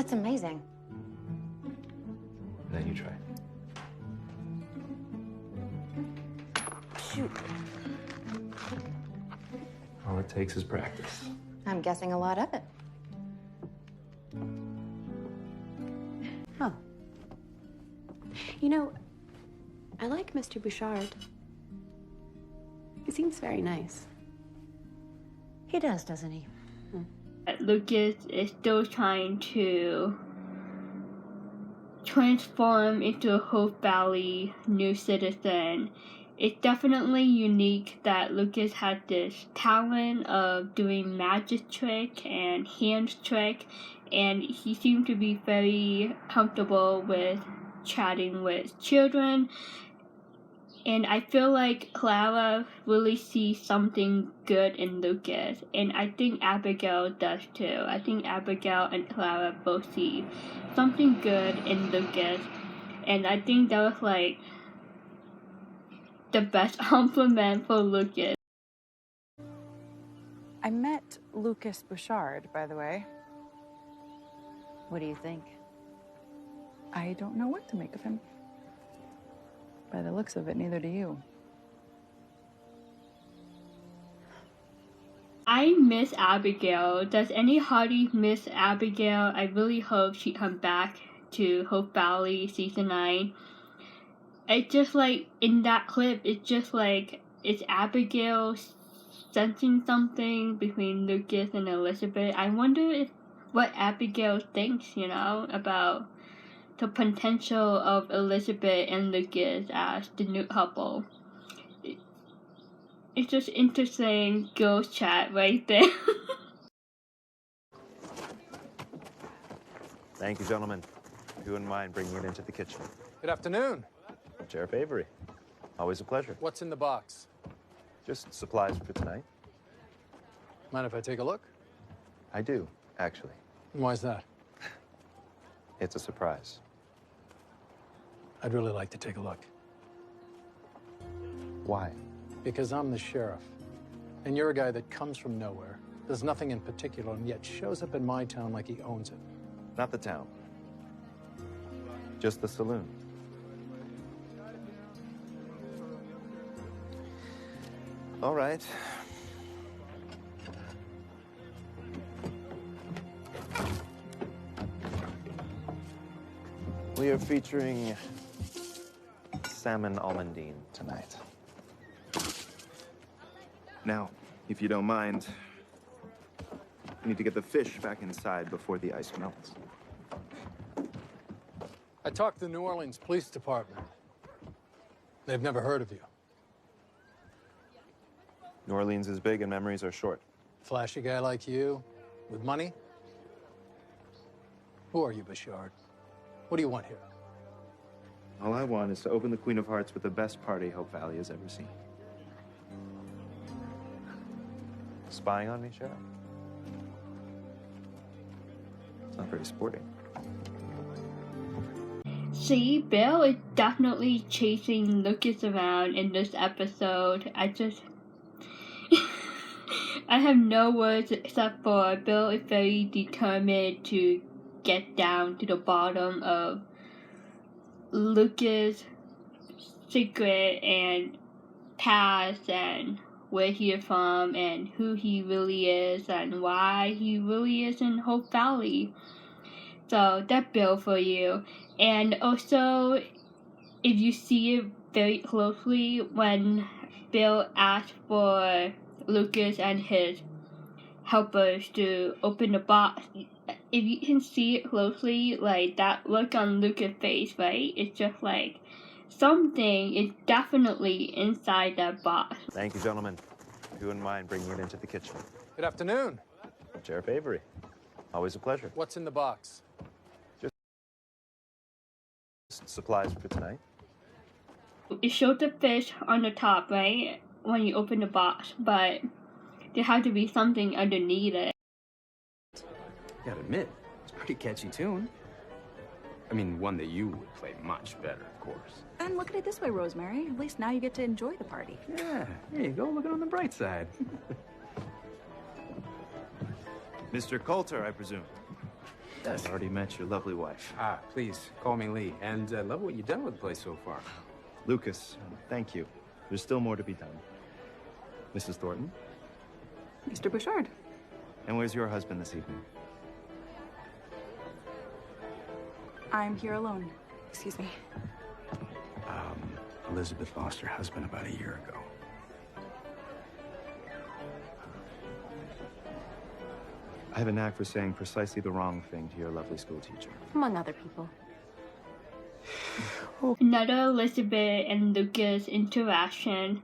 That's amazing. Then you try. Shoot. All it takes is practice. I'm guessing a lot of it. Huh. You know, I like Mr. Bouchard. He seems very nice. He does, doesn't he? Lucas is still trying to transform into a Hope Valley new citizen. It's definitely unique that Lucas had this talent of doing magic trick and hand trick, and he seemed to be very comfortable with chatting with children. And I feel like Clara really sees something good in Lucas, and I think Abigail does too. I think Abigail and Clara both see something good in Lucas, and I think that was like the best compliment for Lucas. I met Lucas Bouchard, by the way. What do you think? I don't know what to make of him. By the looks of it, neither do you. I miss Abigail. Does any hearty miss Abigail? I really hope she comes back to Hope Valley season 9. It's just like in that clip, it's just like it's Abigail sensing something between Lucas and Elizabeth. I wonder what Abigail thinks, about the potential of Elizabeth and Lucas as the new couple. It's just interesting girls chat right there. Thank you, gentlemen. If you wouldn't mind bringing it into the kitchen. Good afternoon. Sheriff Avery. Always a pleasure. What's in the box? Just supplies for tonight. Mind if I take a look? I do, actually. Why's that? It's a surprise. I'd really like to take a look. Why? Because I'm the sheriff. And you're a guy that comes from nowhere, does nothing in particular, and yet shows up in my town like he owns it. Not the town. Just the saloon. All right. We are featuring salmon almondine tonight. Now, if you don't mind, we need to get the fish back inside before the ice melts. I talked to the New Orleans Police Department. They've never heard of you. New Orleans is big and memories are short. Flashy guy like you, with money? Who are you, Bouchard? What do you want here? All I want is to open the Queen of Hearts with the best party Hope Valley has ever seen. Spying on me, Sheriff? It's not very sporting. See, Bill is definitely chasing Lucas around in this episode. I have no words except for Bill is very determined to get down to the bottom of Lucas' secret and past and where he is from and who he really is and why he really is in Hope Valley. So that's Bill for you. And also, if you see it very closely, when Bill asked for Lucas and his helpers to open the box, if you can see it closely, like that look on Lucas' face, right? It's just like something is definitely inside that box. Thank you, gentlemen. If you wouldn't mind bringing it into the kitchen. Good afternoon. Sheriff Avery. Always a pleasure. What's in the box? Just supplies for tonight. It showed the fish on the top, right? When you open the box, but there had to be something underneath it. Gotta admit, it's a pretty catchy tune. I mean, one that you would play much better, of course. And look at it this way, Rosemary. At least now you get to enjoy the party. Yeah, there you go. Look on the bright side. Mr. Coulter, I presume. I've already met your lovely wife. Ah, please, call me Lee. And I love what you've done with the place so far. Lucas, thank you. There's still more to be done. Mrs. Thornton? Mr. Bouchard. And where's your husband this evening? I'm here alone. Excuse me. Elizabeth lost her husband about a year ago. I have a knack for saying precisely the wrong thing to your lovely school teacher. Among other people. Another Elizabeth and Lucas interaction,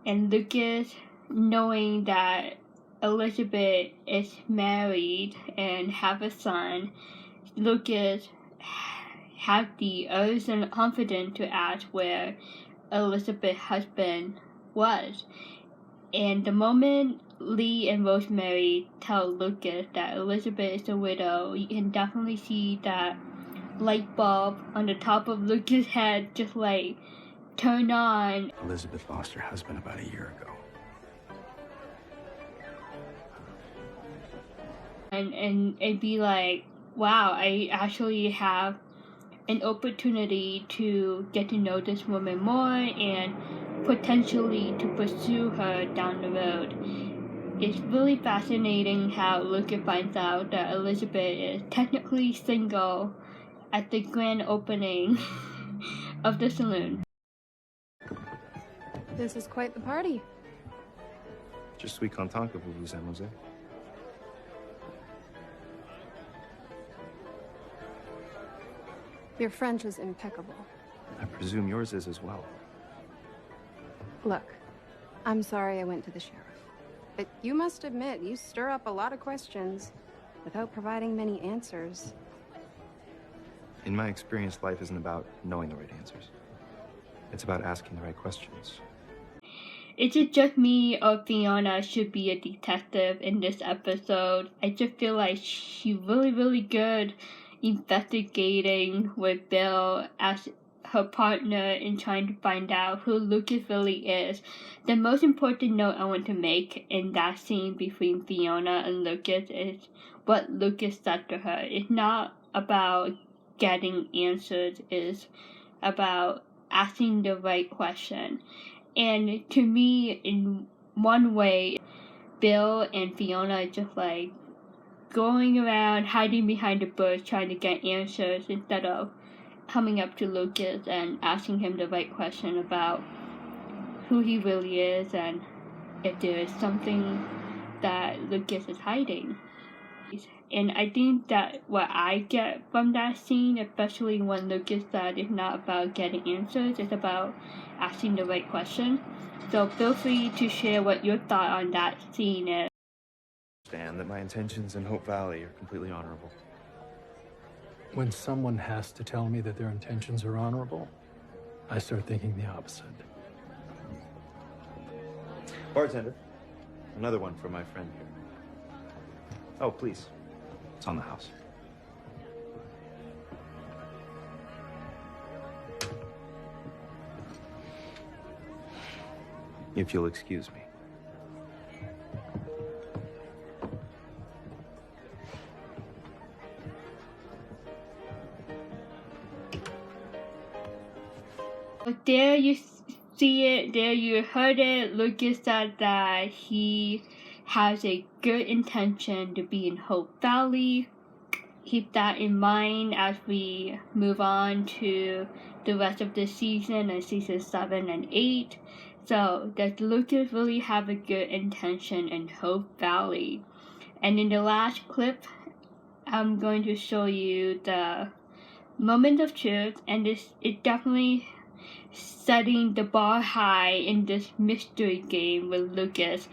and Lucas knowing that Elizabeth is married and have a son, Lucas had the urge and confidence to ask where Elizabeth's husband was. And the moment Lee and Rosemary tell Lucas that Elizabeth is a widow, you can definitely see that light bulb on the top of Lucas' head just like turn on. Elizabeth lost her husband about a year ago. And be like, wow, I actually have an opportunity to get to know this woman more and potentially to pursue her down the road. It's really fascinating how Lucas finds out that Elizabeth is technically single at the grand opening of the saloon. This is quite the party. Je suis content que vous vous amusez. Your French is impeccable. I presume yours is as well. Look, I'm sorry I went to the sheriff. But you must admit, you stir up a lot of questions without providing many answers. In my experience, life isn't about knowing the right answers. It's about asking the right questions. Is it just me or Fiona should be a detective in this episode? I just feel like she's really good investigating with Bill as her partner in trying to find out who Lucas really is. The most important note I want to make in that scene between Fiona and Lucas is what Lucas said to her. It's not about getting answers, it's about asking the right question. And to me, in one way, Bill and Fiona are just like going around hiding behind the bush trying to get answers instead of coming up to Lucas and asking him the right question about who he really is and if there is something that Lucas is hiding. And I think that what I get from that scene, especially when Lucas said it's not about getting answers, it's about asking the right question. So feel free to share what your thought on that scene is. Understand that my intentions in Hope Valley are completely honorable. When someone has to tell me that their intentions are honorable, I start thinking the opposite. Bartender, another one for my friend here. Oh, please. It's on the house. If you'll excuse me. There you see it, there you heard it. Lucas said that he has a good intention to be in Hope Valley. Keep that in mind as we move on to the rest of the season and season 7 and 8. So does Lucas really have a good intention in Hope Valley? And in the last clip, I'm going to show you the moment of truth, and this is definitely setting the bar high in this mystery game with Lucas,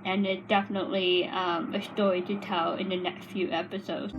and it's definitely a story to tell in the next few episodes.